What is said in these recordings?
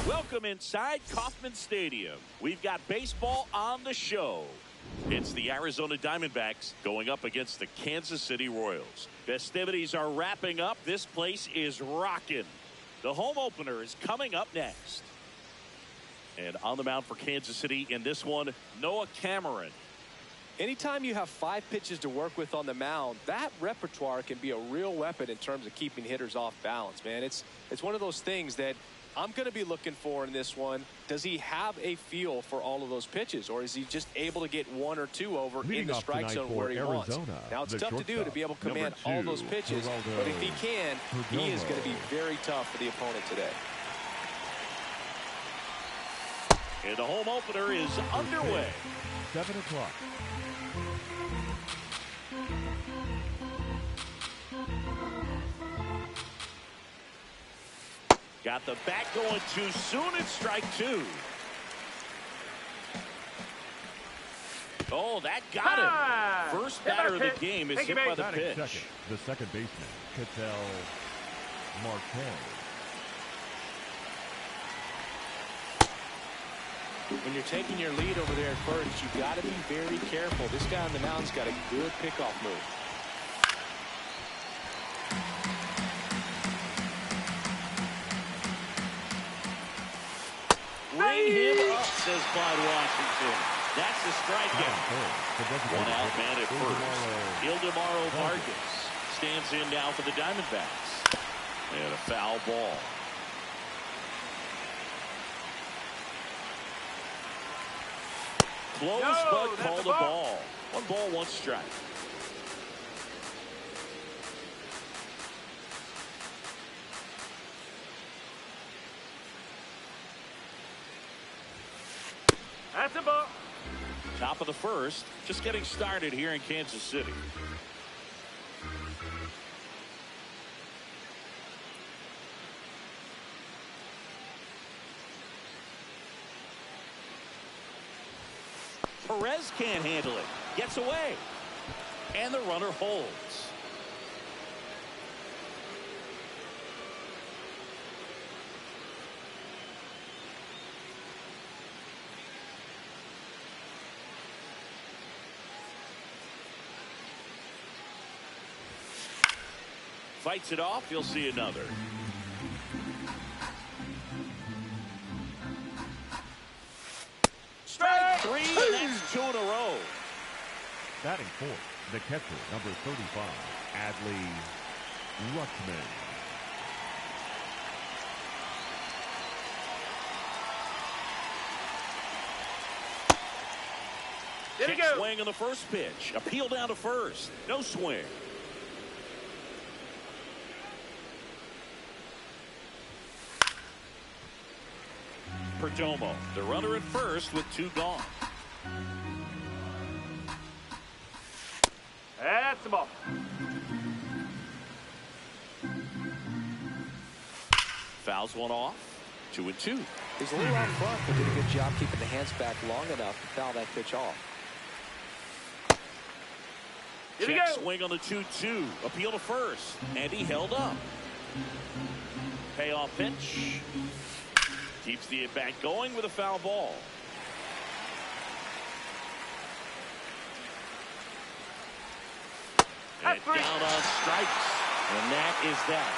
Welcome inside Kauffman Stadium. We've got baseball on the show. It's the Arizona Diamondbacks going up against the Kansas City Royals. Festivities are wrapping up. This place is rocking. The home opener is coming up next. And on the mound for Kansas City in this one, Noah Cameron. Anytime you have 5 pitches to work with on the mound, that repertoire can be a real weapon in terms of keeping hitters off balance, man. It's one of those things that I'm going to be looking for in this one, does he have a feel for all of those pitches, or is he just able to get one or two over in the strike zone where he wants? Now, it's tough to do to be able to command all those pitches, but if he can, he is going to be very tough for the opponent today. And the home opener is underway. 7 o'clock. Got the bat going too soon. It's strike two. Oh, that got him. First batter of the game is hit by the pitch. Second, the second baseman, Ketel Marquez. When you're taking your lead over there at first, you've got to be very careful. This guy on the mound's got a good pickoff move. Ring him up, says Clyde Washington. That's the strikeout. One out man at first. Ildemaro Vargas stands in now for the Diamondbacks. And a foul ball. Close, but called a ball. 1 ball, 1 strike. That's a ball. Top of the first, just getting started here in Kansas City. Perez can't handle it. Gets away. And the runner holds. Fights it off. You'll see another. Strike 3, and that's 2 in a row. Batting fourth, the catcher, number 35, Adley Rutschman. There we Check go. swing on the first pitch. Appeal down to first. No swing. Perdomo, the runner at first with 2 gone. That's the ball. Fouls one off. 2-2. He's a little out front, but did a good job keeping the hands back long enough to foul that pitch off. Here we Check go. swing on the 2-2. Appeal to first. And he held up. Payoff pitch. Keeps the at-bat going with a foul ball. And down on strikes. And that is that.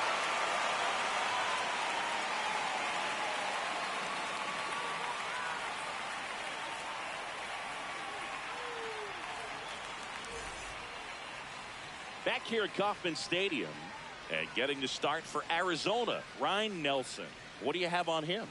Back here at Kauffman Stadium and getting the start for Arizona, Ryan Nelson. What do you have on him?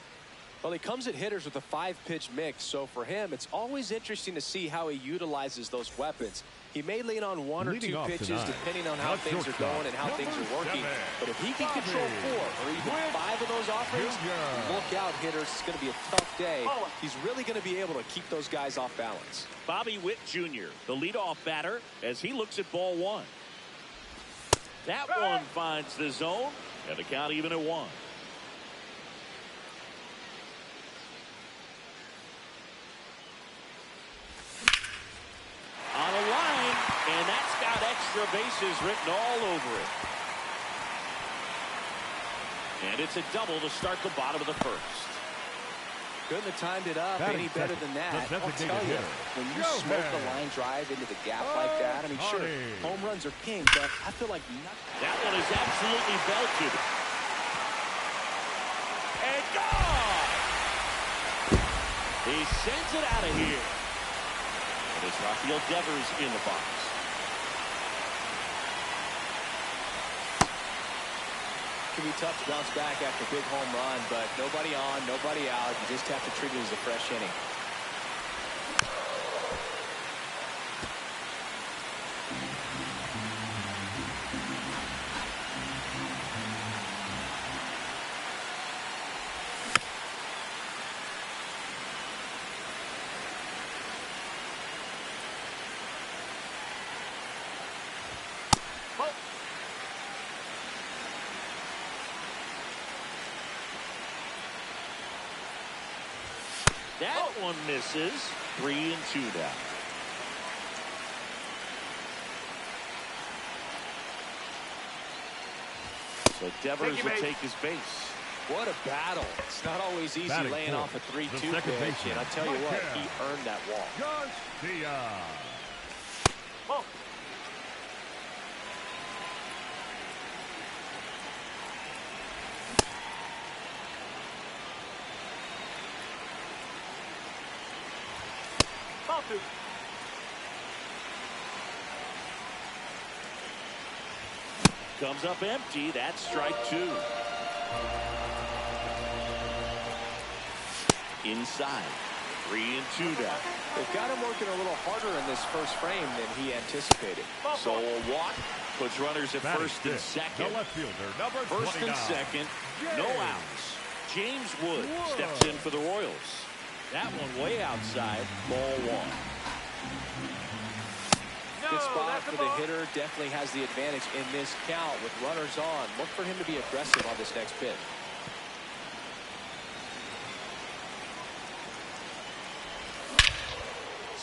Well, he comes at hitters with a 5-pitch mix, so for him, it's always interesting to see how he utilizes those weapons. He may lean on 1 or 2 pitches depending on how things are going and how things are working. But if he can control 4 or even 5 of those offerings, look out, hitters. It's going to be a tough day. He's really going to be able to keep those guys off balance. Bobby Witt Jr., the leadoff batter, as he looks at ball 1. That one finds the zone, and the count even at 1. On a line, and that's got extra bases written all over it. And it's a double to start the bottom of the first. Couldn't have timed it up any better than that. I'll tell you, when you smoke the line drive into the gap like that, I mean, sure, home runs are king, but I feel like nothing. That one is absolutely belted. And gone! He sends it out of here. And it's Rafael Devers in the box. 2 It can be tough to bounce back after a big home run, but nobody on, nobody out. You just have to treat it as a fresh inning. That one misses. 3-2 now. So Devers will take his base. What a battle. It's not always easy laying off a 3-2 pitch, and I tell you what, he earned that walk. Oh. Comes up empty. That's strike 2. Inside. 3-2 now. They've got him working a little harder in this first frame than he anticipated. So a walk puts runners at first and second. The left fielder, number First 29. and second. No outs. James Wood steps in for the Royals. That one way outside. Ball 1. Good spot for the hitter. Definitely has the advantage in this count with runners on. Look for him to be aggressive on this next pitch.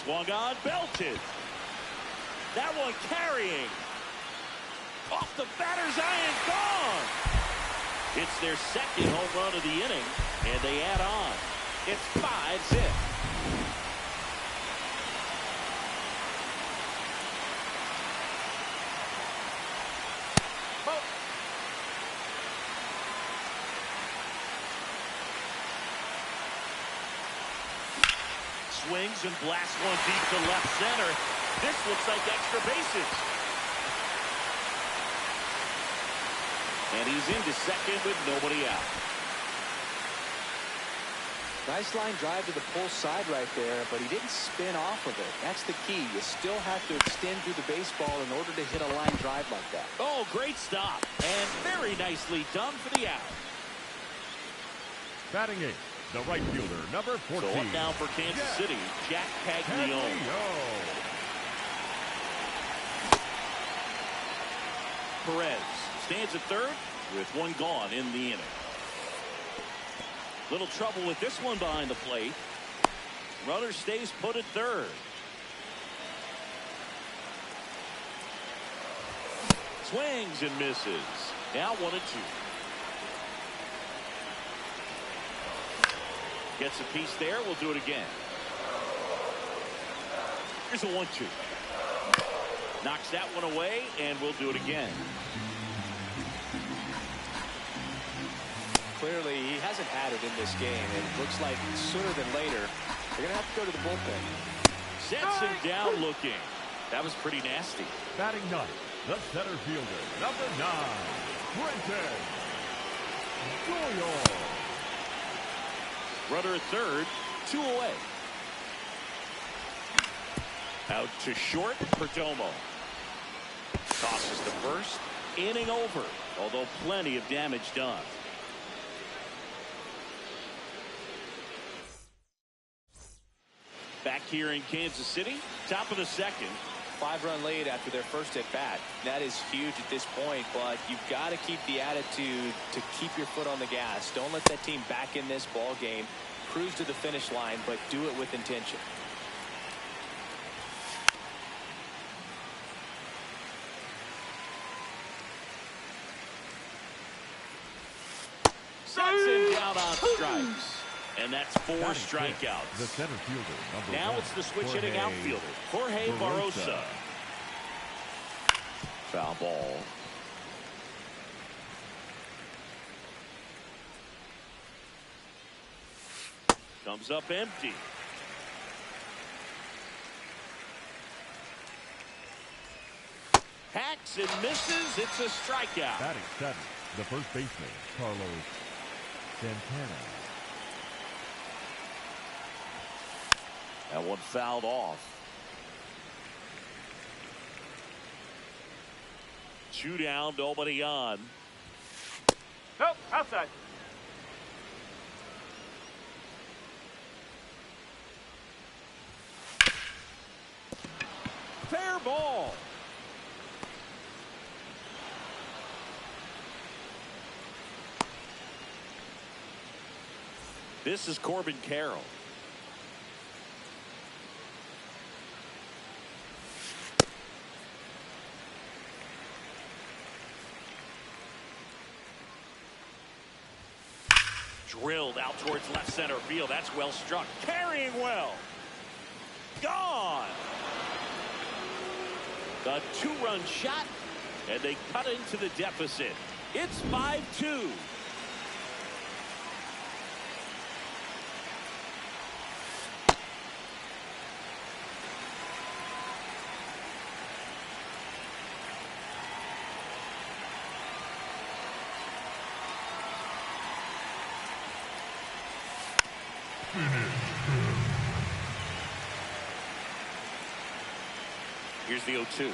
Swung on, belted. That one carrying. Off the batter's iron, gone. It's their second home run of the inning, and they add on. It's 5-zip. Swings and blasts one deep to left center. This looks like extra bases. And he's into second with nobody out. Nice line drive to the pull side right there, but he didn't spin off of it. That's the key. You still have to extend through the baseball in order to hit a line drive like that. Oh, great stop. And very nicely done for the out. Batting 8, the right fielder, number 14. So up now for Kansas City, Jack Caglione. Perez stands at third with one gone in the inning. Little trouble with this one behind the plate. Runner stays put at third. Swings and misses. Now 1-2. Gets a piece there. We'll do it again. Here's a 1-2. Knocks that one away, and we'll do it again. Clearly, he hasn't had it in this game, and it looks like sooner than later, they're going to have to go to the bullpen. Sets him down looking. That was pretty nasty. Batting 9, the center fielder, number 9, Brenton Doyle. Runner at third, 2 away. Out to short, Perdomo. Tosses to first. Inning over, although plenty of damage done. Back here in Kansas City, top of the second. 5-run lead after their first at bat. That is huge at this point, but you've got to keep the attitude to keep your foot on the gas. Don't let that team back in this ball game. Cruise to the finish line, but do it with intention. Sets him down on strikes. And that's 4 strikeouts. The center fielder, now 1, it's the switch hitting outfielder, Jorge Barrosa. Foul ball. Comes up empty. Hacks and misses. It's a strikeout. Batting 7, The first baseman, Carlos Santana. That one fouled off. 2 down, nobody on. Nope, outside. Fair ball. This is Corbin Carroll. Drilled out towards left center field. That's well struck. Carrying well. Gone. A 2-run shot, and they cut into the deficit. It's 5-2. Here's the 0-2.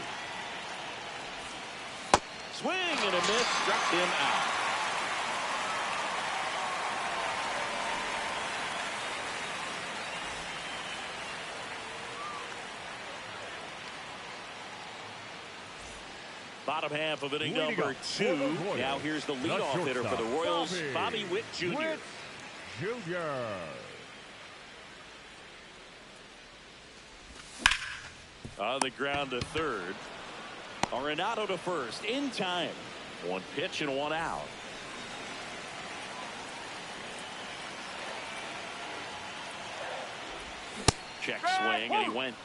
Swing and a miss, struck him out. Bottom half of inning number 2. Now here's the leadoff hitter for the Royals, Bobby Witt Jr. On the ground to third. Arenado to first in time. 1 pitch and 1 out. Check swing and he went.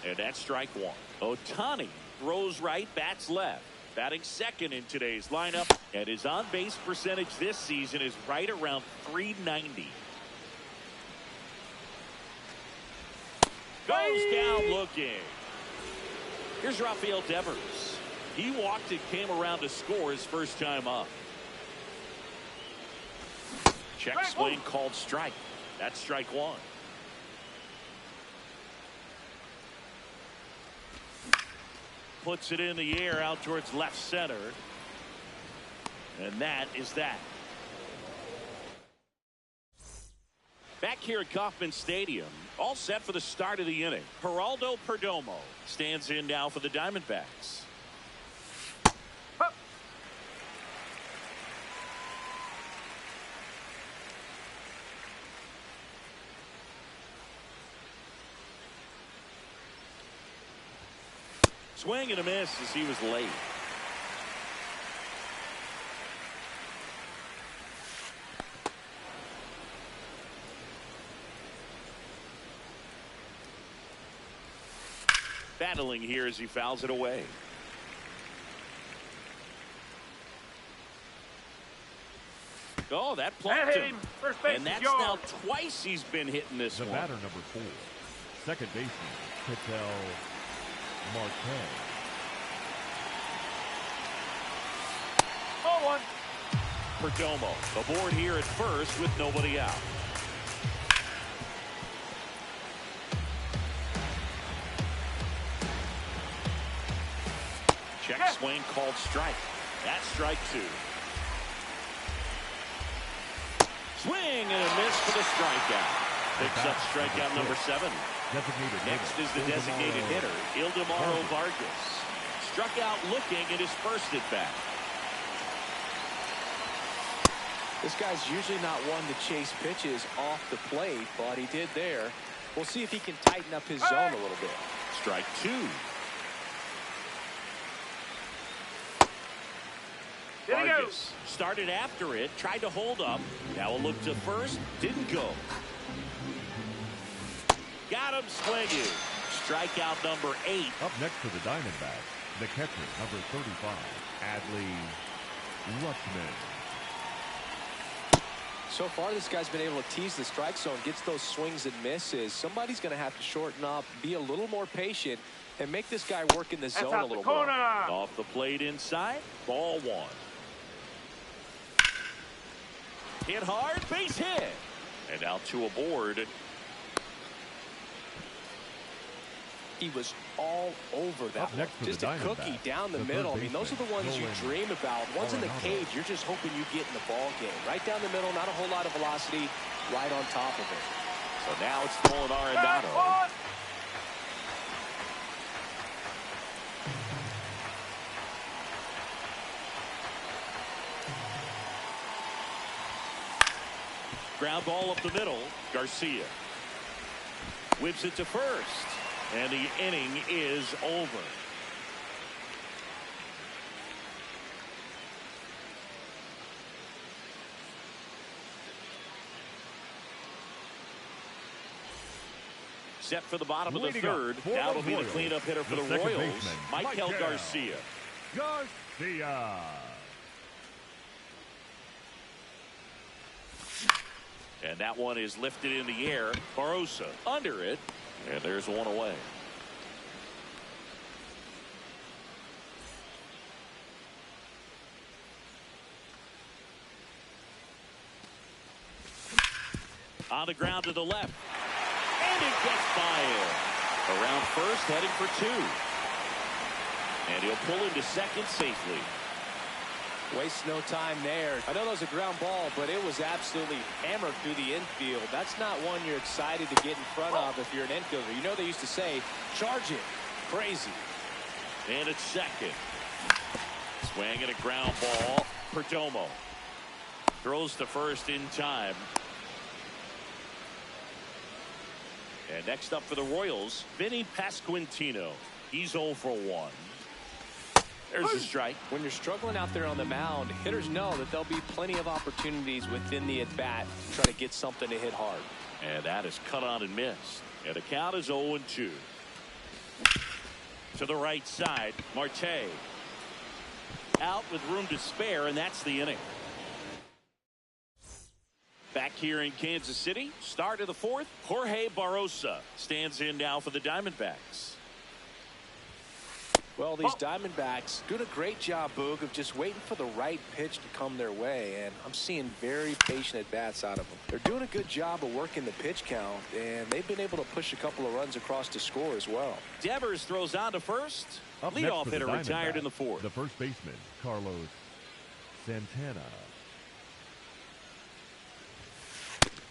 And that's strike 1. Ohtani throws right, bats left. Batting second in today's lineup. And his on-base percentage this season is right around .390. Goes down looking. Here's Rafael Devers. He walked and came around to score his first time up. Check swing called strike. That's strike 1. Puts it in the air out towards left center. And that is that. Back here at Kauffman Stadium, all set for the start of the inning. Geraldo Perdomo stands in now for the Diamondbacks. Swing and a miss as he was late. Battling here as he fouls it away. Oh, that plunked him. And that's now twice he's been hitting this one. The batter number 4, second baseman, Ketel Marte. Ball 1. Perdomo aboard here at first with nobody out. Check swing called strike. That's strike 2. Swing and a miss for the strikeout. Picks up strikeout number 7. Next is the designated hitter, Ildemaro Vargas. Struck out looking at his first at bat. This guy's usually not one to chase pitches off the plate, but he did there. We'll see if he can tighten up his zone a little bit. Strike 2. Vargas started after it, tried to hold up. Now a look to first, didn't go. Got him swinging. Strikeout number 8. Up next for the Diamondbacks, the catcher, number 35, Adley Rutschman. So far, this guy's been able to tease the strike zone, gets those swings and misses. Somebody's going to have to shorten up, be a little more patient, and make this guy work in the zone a little more. Off the plate inside, ball 1. Hit hard, base hit. And now 2 aboard. He was all over that one. Just a cookie down the middle. I mean, those are the ones you dream about. Ones in the cage, you're just hoping you get in the ball game. Right down the middle, not a whole lot of velocity, right on top of it. So now it's Nolan Arenado. Ground ball up the middle. Garcia whips it to first. And the inning is over. Set for the bottom of the third. Now it'll be the cleanup hitter for the Royals, Michael Garcia. And that one is lifted in the air. Barosa under it. And there's one away. On the ground to the left. And it gets by him. Around first, heading for 2. And he'll pull into second safely. Wastes no time there. I know that was a ground ball, but it was absolutely hammered through the infield. That's not one you're excited to get in front of if you're an infielder. You know they used to say, charge it. Crazy. And it's second. Swing and a ground ball. Perdomo throws to first in time. And next up for the Royals, Vinny Pasquantino. He's 0 for 1. There's a strike. When you're struggling out there on the mound, hitters know that there'll be plenty of opportunities within the at-bat to try to get something to hit hard. And that is cut on and missed. And the count is 0-2. To the right side, Marte. Out with room to spare, and that's the inning. Back here in Kansas City, start of the 4th, Jorge Barosa stands in now for the Diamondbacks. Well, these Diamondbacks doing a great job, Boog, of just waiting for the right pitch to come their way, and I'm seeing very patient at-bats out of them. They're doing a good job of working the pitch count, and they've been able to push a couple of runs across to score as well. Devers throws on to first. Leadoff hitter retired in the 4th. The first baseman, Carlos Santana.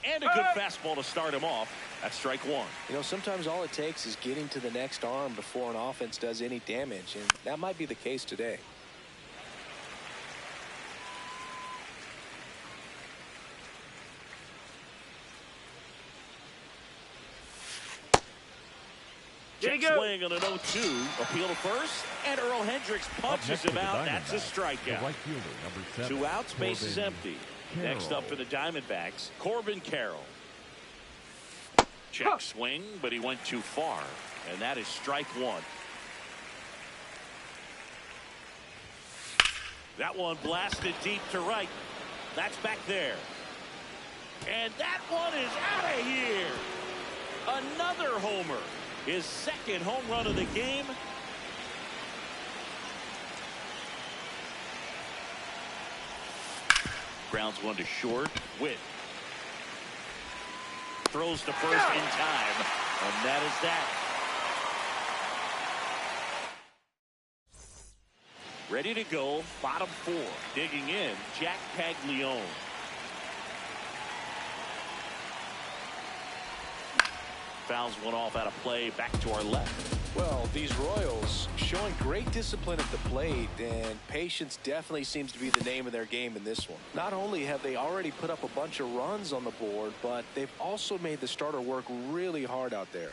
And a good fastball to start him off. That's strike 1. You know, sometimes all it takes is getting to the next arm before an offense does any damage, and that might be the case today. Check swing on an 0-2. Appeal to first, and Earl Hendricks punches him out. That's a strikeout. Right fielder, 2 outs, base is empty. Carroll. Next up for the Diamondbacks, Corbin Carroll. Check swing, but he went too far, and that is strike 1. That one blasted deep to right. That's back there. And that one is out of here. Another homer. His second home run of the game. Grounds one to short. Witt throws to first in time, and that is that. Ready to go, bottom 4. Digging in, Jack Paglione. Fouls one off out of play, back to our left. Well, these Royals showing great discipline at the plate, and patience definitely seems to be the name of their game in this one. Not only have they already put up a bunch of runs on the board, but they've also made the starter work really hard out there.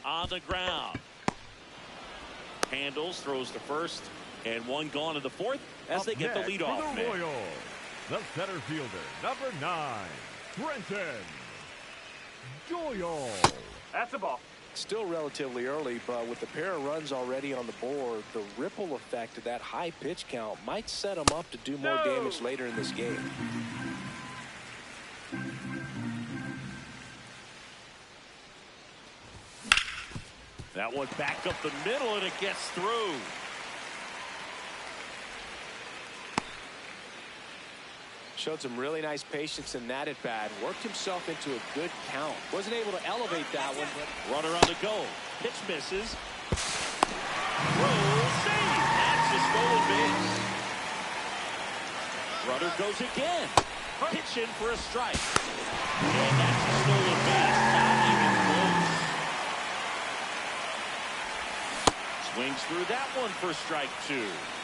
On the ground. Handles, throws to first, and one gone in the 4th as they get the lead off. For the Royals, the center fielder, number 9, Brenton Doyle. That's a ball. Still relatively early, but with the pair of runs already on the board, the ripple effect of that high pitch count might set them up to do more damage later in this game. That one back up the middle, and it gets through. Showed some really nice patience in that at bat. Worked himself into a good count. Wasn't able to elevate that one, but runner on the go. Pitch misses. Throw, save. That's a stolen base. Runner goes again. Pitch in for a strike. And that's a stolen base. Not even close. Swings through that one for strike 2.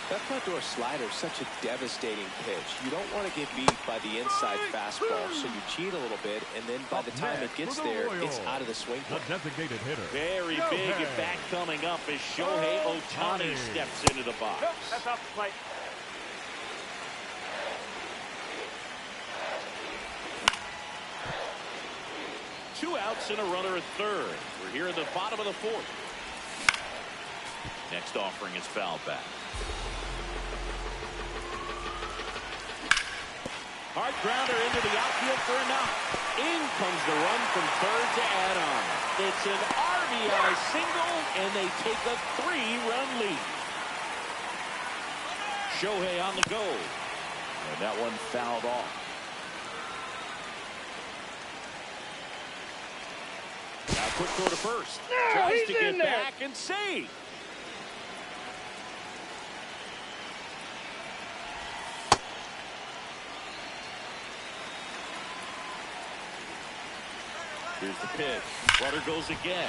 that front door slider is such a devastating pitch. You don't want to get beat by the inside fastball, so you cheat a little bit, and then by the time it gets there, it's out of the swing plane. The designated hitter. Very big at bat coming up as Shohei Ohtani steps into the box. Nope, that's off the plate. Two outs and a runner at third. We're here in the bottom of the fourth. Next offering is fouled back. Hard grounder into the outfield for a knock. In comes the run from third to add on. It's an RBI single, and they take a 3-run lead. Shohei on the go. And that one fouled off. Now quick throw to first. Tries to get back and save. Here's the pitch. Runner goes again.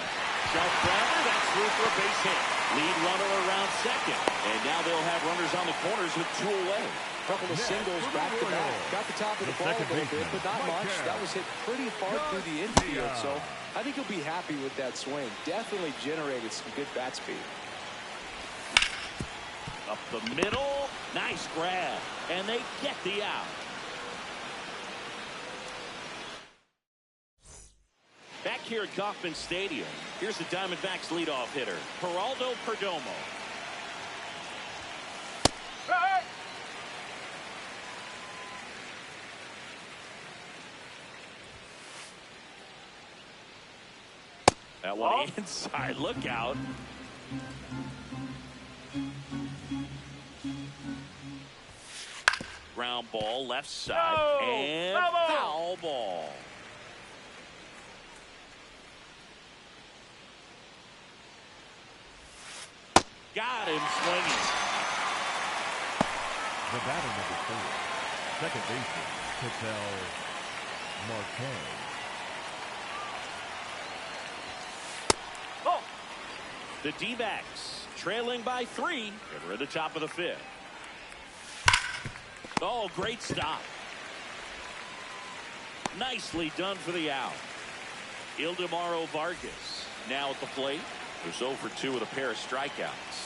Sharp grounder. That's through for a base hit. Lead runner around second. And now they'll have runners on the corners with 2 away. Couple of singles back to back. Got the top of the ball a little bit, but not much. That was hit pretty far through the infield, so I think he'll be happy with that swing. Definitely generated some good bat speed. Up the middle. Nice grab. And they get the out. Back here at Kauffman Stadium, here's the Diamondbacks leadoff hitter, Geraldo Perdomo. Hey! That one inside. Look out. Ground ball left side. And foul ball. Got him swinging. The batter number 4, second baseman, Ketel Marte. Oh. The D-backs trailing by 3. And we're at the top of the 5th. Oh, great stop. Nicely done for the out. Ildemaro Vargas now at the plate. They're 0 for 2 with a pair of strikeouts.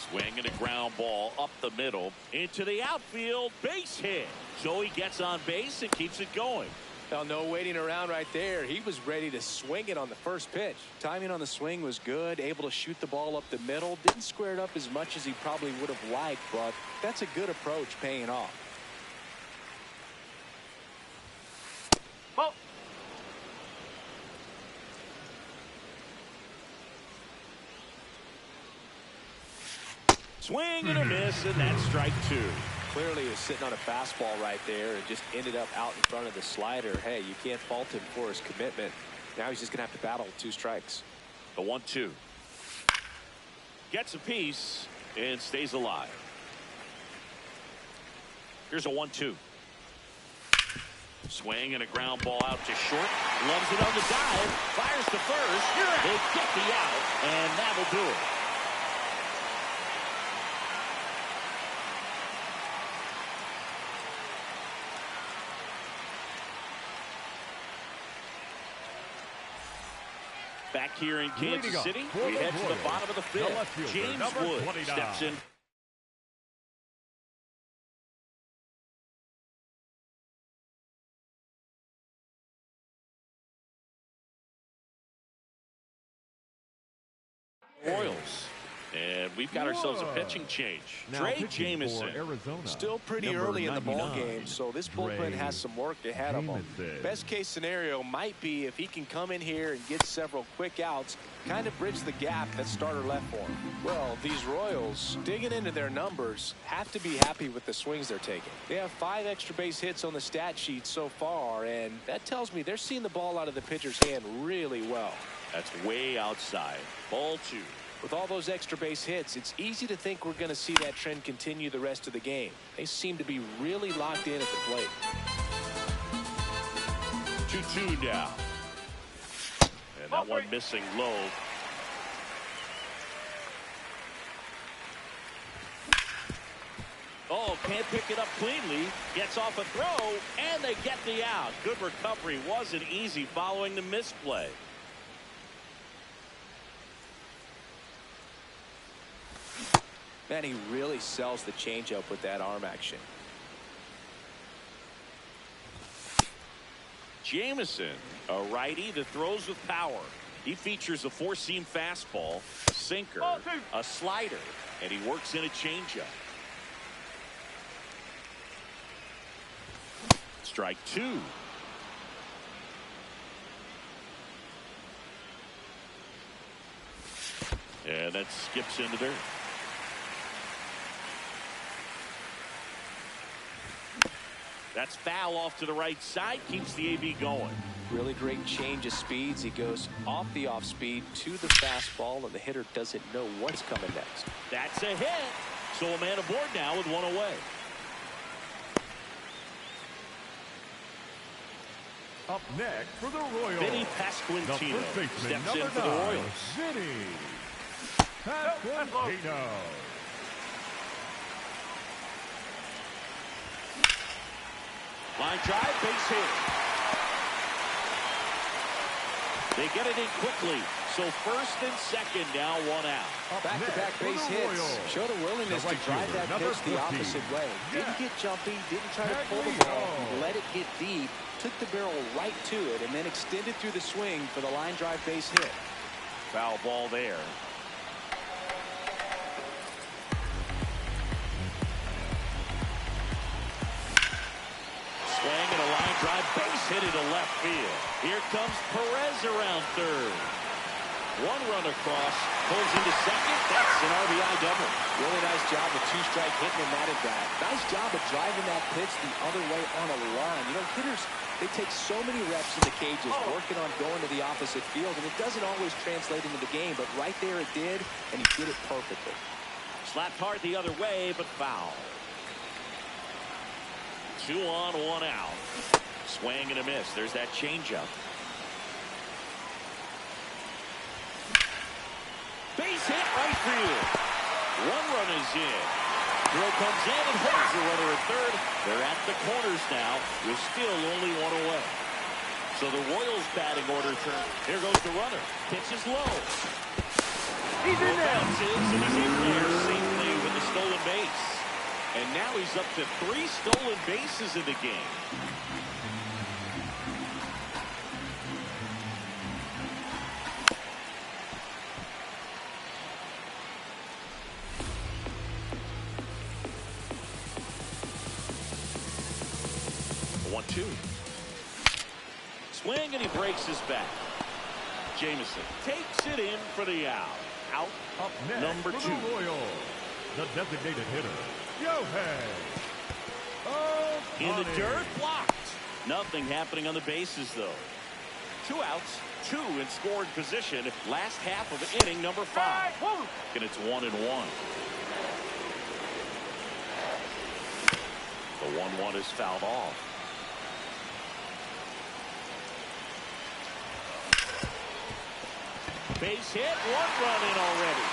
Swing and a ground ball up the middle into the outfield. Base hit. Joey gets on base and keeps it going. Well, no waiting around right there. He was ready to swing it on the first pitch. Timing on the swing was good. Able to shoot the ball up the middle. Didn't square it up as much as he probably would have liked, but that's a good approach paying off. Oh. Swing and a miss, and that's strike 2. Clearly he was sitting on a fastball right there and just ended up out in front of the slider. Hey, you can't fault him for his commitment. Now he's just going to have to battle 2 strikes. The 1-2. Gets a piece and stays alive. Here's a 1-2. Swing and a ground ball out to short. Loves it on the dive. Fires to first. They get the out, and that'll do it. Back here in Kansas City, we head to the bottom of the 5th. James Wood steps in. Royals. And we've got ourselves a pitching change. Now Dre pitching for Jamison. Arizona. Still pretty Number early in the ball 99, game, so this bullpen has some work ahead of him. Jamison. Best case scenario might be if he can come in here and get several quick outs, kind of bridge the gap that starter left for him. Well, these Royals, digging into their numbers, have to be happy with the swings they're taking. They have 5 extra base hits on the stat sheet so far, and that tells me they're seeing the ball out of the pitcher's hand really well. That's way outside. Ball 2. With all those extra base hits, it's easy to think we're going to see that trend continue the rest of the game. They seem to be really locked in at the plate. 2-2 now. And that one missing low. Oh, can't pick it up cleanly. Gets off a throw, and they get the out. Good recovery. Wasn't easy following the misplay. Man, he really sells the changeup with that arm action. Jamison, a righty that throws with power. He features a 4-seam fastball, a sinker, a slider, and he works in a changeup. Strike 2. And that skips into dirt. That's foul off to the right side. Keeps the AB going. Really great change of speeds. He goes off the off speed to the fastball, and the hitter doesn't know what's coming next. That's a hit. So a man aboard now with 1 away. Up next for the Royals. Vinny Pasquantino the first baseman, steps in number for the 9, Royals. Vinny Pasquantino. Line drive, base hit. They get it in quickly. So first and second now, 1 out. Back-to-back base hits. Showed a willingness to drive that pitch the opposite way. Didn't get jumpy, didn't try to pull the ball, let it get deep, took the barrel right to it, and then extended through the swing for the line drive base hit. Foul ball there. Swing and a line drive base hit into left field. Here comes Perez around third. 1 run across, pulls into second. That's an RBI double. Really nice job with 2-strike hitting him that at bat. Nice job of driving that pitch the other way on a line. You know, hitters, they take so many reps in the cages working on going to the opposite field, and it doesn't always translate into the game, but right there it did, and he did it perfectly. Slapped hard the other way, but foul. 2 on, 1 out. Swing and a miss. There's that changeup. Base hit right field. 1 run is in. Throw comes in and holds the runner at third. They're at the corners now with still only 1 away. So the Royals batting order turn. Here goes the runner. Pitch is low. He's in there. Bounces and he's in there safely with the stolen base. And now he's up to 3 stolen bases in the game. One-two. Swing and he breaks his back. Jamison takes it in for the out. Out. Up next Number for 2. the Royals, the designated hitter, Yohei. In the dirt, blocked. Nothing happening on the bases, though. 2 outs, 2 in scoring position. Last half of inning number 5. And it's 1-1. The 1-1 is fouled off. Base hit, 1 run in already.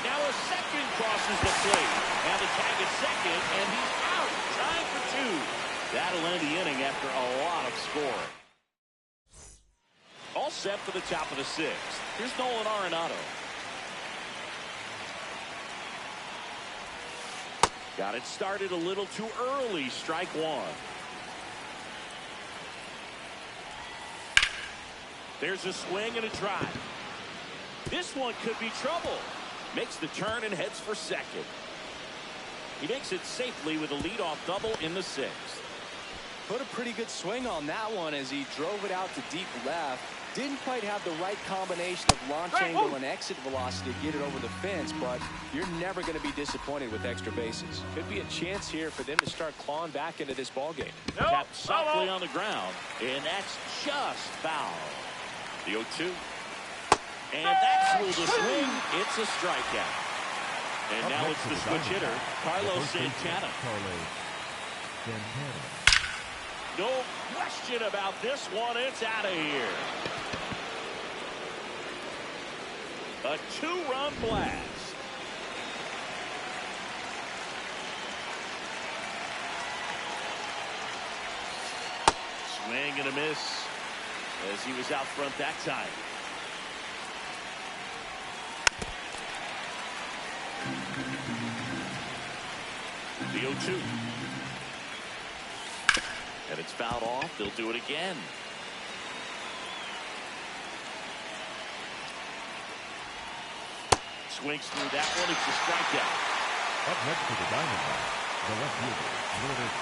Now a second crosses the plate. Now the tag at second, and he's out. Time for 2. That'll end the inning after a lot of scoring. All set for the top of the 6th. Here's Nolan Arenado. Got it started a little too early. Strike 1. There's a swing and a drive. This one could be trouble. Makes the turn and heads for second. He makes it safely with a leadoff double in the 6th. Put a pretty good swing on that one as he drove it out to deep left. Didn't quite have the right combination of launch angle and exit velocity to get it over the fence, but you're never going to be disappointed with extra bases. Could be a chance here for them to start clawing back into this ballgame. Tapped softly on the ground, and that's just foul. The 0-2. And that's ruled a swing. It's a strikeout. And now it's the switch hitter, Carlos Santana. No question about this one. It's out of here. A 2-run blast. Swing and a miss as he was out front that time. The 0-2. And it's fouled off. They'll do it again. Swings through that one. It's a strikeout. Up next to the Diamondbacks, the left fielder, Lourdes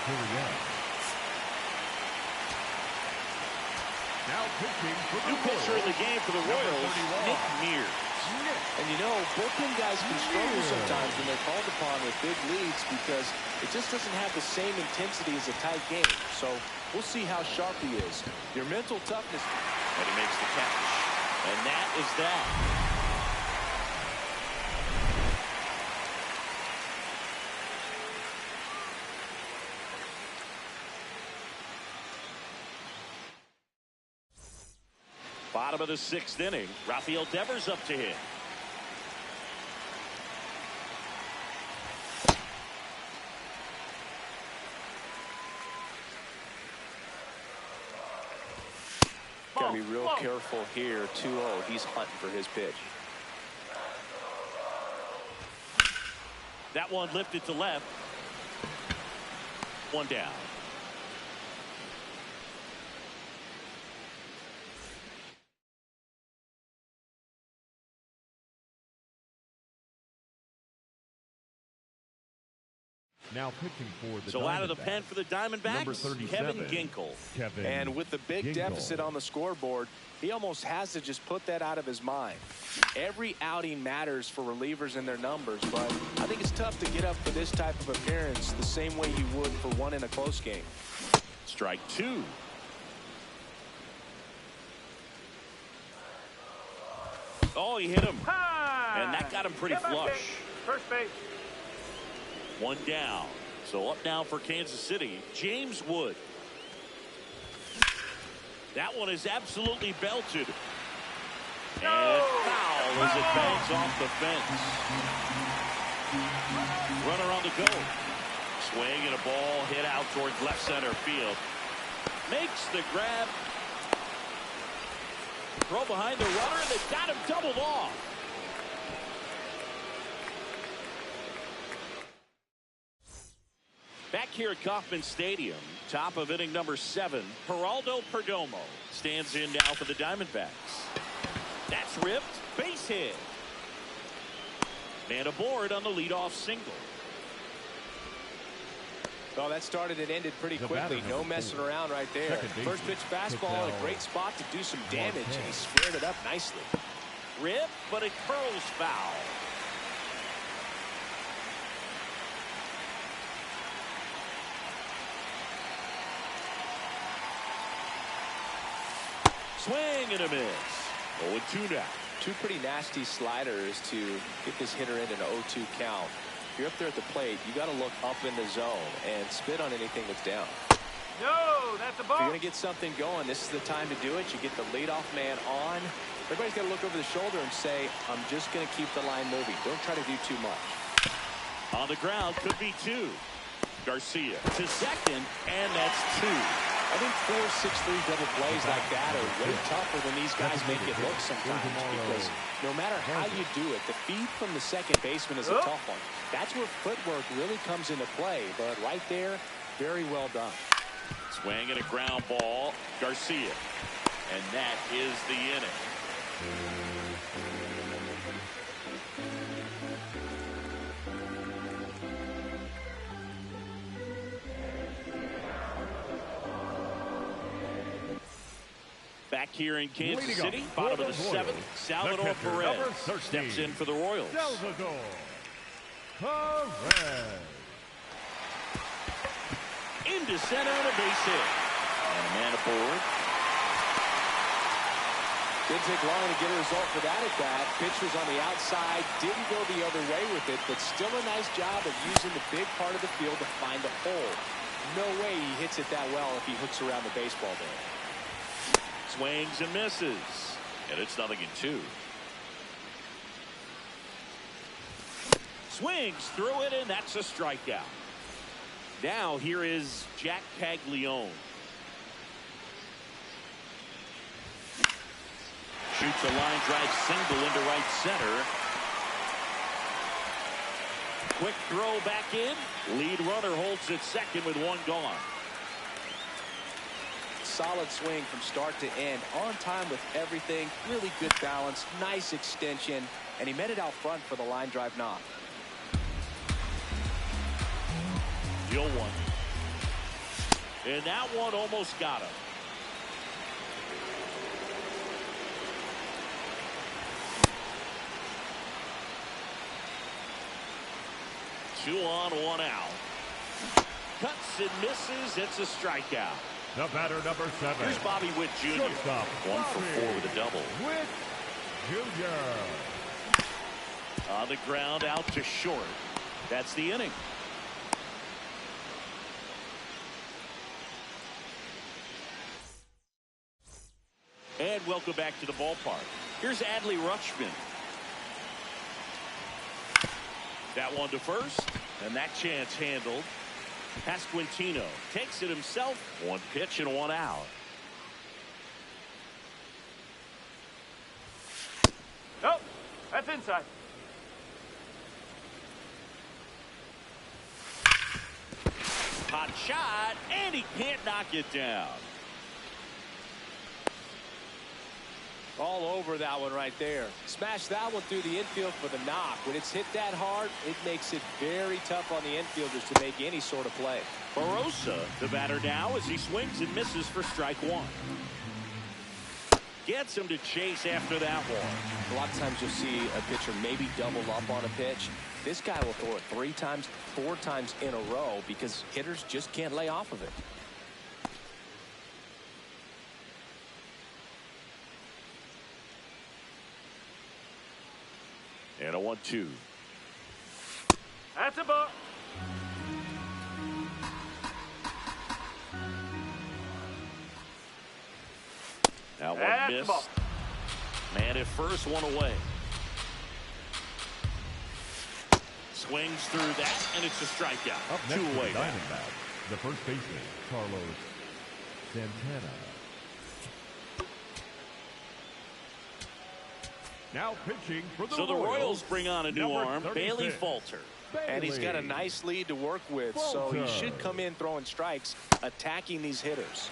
Gurriel. Now pitching for the New pitcher in the game for the Royals, Nick Mears. And you know, bullpen guys can struggle sometimes when they're called upon with big leads because it just doesn't have the same intensity as a tight game. So we'll see how sharp he is. Your mental toughness. And he makes the catch. And that is that. Bottom of the 6th inning. Rafael Devers up to hit. Got to be real careful here. 2-0. He's hunting for his pitch. That one lifted to left. One down. Now pitching for the So out of the pen for the Diamondbacks, number 37, Kevin Ginkel. And with the big deficit on the scoreboard, he almost has to just put that out of his mind. Every outing matters for relievers and their numbers, but I think it's tough to get up for this type of appearance the same way you would for one in a close game. Strike 2. Oh, he hit him. And that got him pretty flush. First base. One down. So up now for Kansas City, James Wood. That one is absolutely belted. And foul as it bangs off the fence. Runner on the go. Swing and a ball hit out towards left center field. Makes the grab. Throw behind the runner, and they got him doubled off. Back here at Kauffman Stadium, top of inning number 7, Geraldo Perdomo stands in now for the Diamondbacks. That's ripped, base hit. Man aboard on the leadoff single. Well, that started and ended pretty quickly. No messing around right there. First pitch fastball in a great spot to do some damage, and he squared it up nicely. Rip, but it curls foul. Swing and a miss. 0-2 now. Two pretty nasty sliders to get this hitter in an 0-2 count. If you're up there at the plate, you got to look up in the zone and spit on anything that's down. No, that's a ball. If you're going to get something going, this is the time to do it. You get the leadoff man on. Everybody's got to look over the shoulder and say, I'm just going to keep the line moving. Don't try to do too much. On the ground, could be 2. Garcia to second, and that's 2. I think 4, 6, 3 double plays like that are way tougher than these guys make it look sometimes, because no matter how you do it, the feed from the second baseman is a tough one. That's where footwork really comes into play, but right there, very well done. Swing and a ground ball, Garcia. And that is the inning. Back here in Kansas City, bottom of the seventh, Salvador Perez steps in for the Royals. Salvador Perez. Into center and a base hit. And a man aboard. Didn't take long to get a result for that at bat. Pitch was on the outside, didn't go the other way with it, but still a nice job of using the big part of the field to find a hole. No way he hits it that well if he hooks around the baseball there. Swings and misses. And it's 0-2. Swings through it, and that's a strikeout. Now here is Jack Caglione. Shoots a line drive single into right center. Quick throw back in. Lead runner holds at second with one gone. Solid swing from start to end, on time with everything, really good balance, nice extension, and he met it out front for the line drive knock. Deal one. And that one almost got him. Two on, one out. Cuts and misses. It's a strikeout. The batter, number 7. Here's Bobby Witt Jr. Shortstop, 1 for 4 with a double. Witt Jr. On the ground, out to short. That's the inning. And welcome back to the ballpark. Here's Adley Rutschman. That one to first, and that chance handled. Pasquantino takes it himself. One pitch and one out. Nope, that's inside. Hot shot, and he can't knock it down. All over that one right there. Smash that one through the infield for the knock. When it's hit that hard, it makes it very tough on the infielders to make any sort of play. Barossa, the batter now, as he swings and misses for strike one. Gets him to chase after that one. A lot of times you'll see a pitcher maybe double up on a pitch. This guy will throw it 3 times, 4 times in a row because hitters just can't lay off of it. And a 1-2. That's a ball. That one missed. Man at first, one away. Swings through that, and it's a strikeout. Up next 2 away. Diamondback, the first baseman, Carlos Santana. Now pitching for the So the Royals bring on a new arm, Bailey Falter. And he's got a nice lead to work with, so he should come in throwing strikes, attacking these hitters.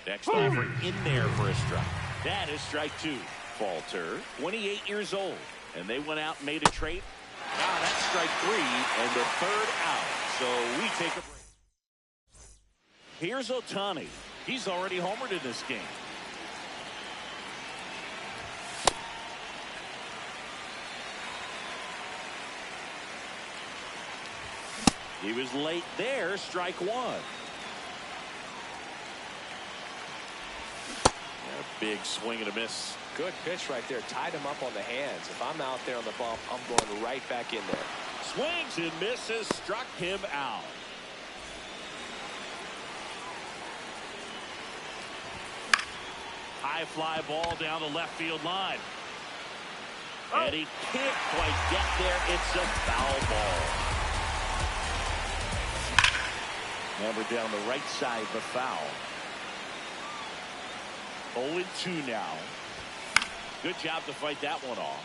Next offer in there for a strike. That is strike 2. Falter, 28 years old, and they went out and made a trade. Now that's strike 3 and the 3rd out. So we take a break. Here's Ohtani. He's already homered in this game. He was late there, strike 1. And a big swing and a miss. Good pitch right there. Tied him up on the hands. If I'm out there on the bump, I'm going right back in there. Swings and misses, struck him out. High fly ball down the left field line. Oh. And he can't quite get there. It's a foul ball. Number down the right side, the foul. 0-2 now. Good job to fight that one off.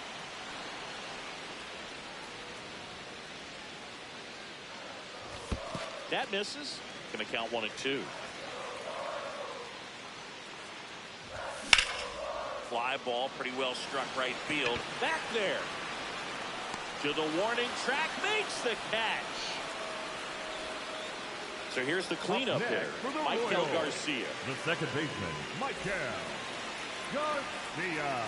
That misses. Going to count 1-2. Fly ball, pretty well struck right field. Back there. To the warning track, makes the catch. So here's the cleanup hitter, Michael Garcia. The second baseman, Michael Garcia.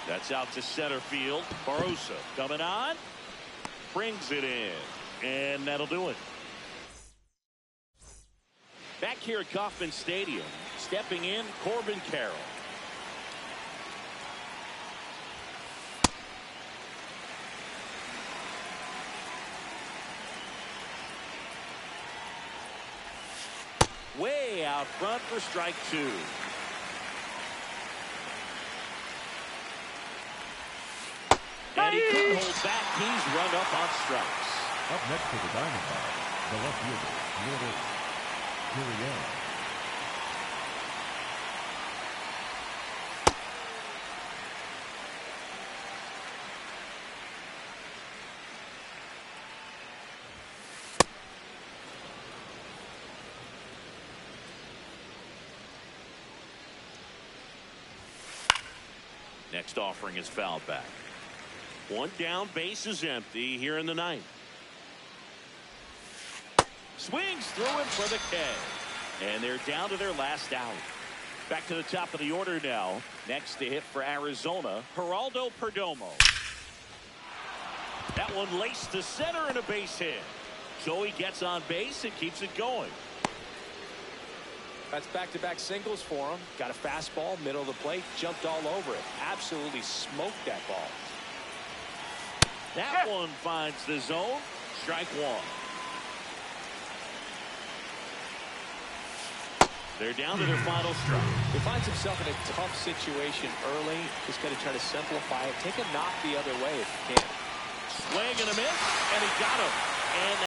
That's out to center field. Barosa coming on. Brings it in. And that'll do it. Back here at Kauffman Stadium, stepping in, Corbin Carroll. Way out front for strike two. And he couldn't hold back. He's run up on strikes. Up next to the Diamondbacks, the left fielder, Gurriel. Next offering is fouled back. One down, base is empty here in the ninth. Swings through him for the K. And they're down to their last out. Back to the top of the order now. Next to hit for Arizona, Geraldo Perdomo. That one laced to center and a base hit. So he gets on base and keeps it going. That's back-to-back singles for him. Got a fastball, middle of the plate, jumped all over it. Absolutely smoked that ball. That one finds the zone. Strike one. They're down to their final strike. He finds himself in a tough situation early. Just got to try to simplify it. Take a knock the other way if you can. Swing and a miss, and he got him. And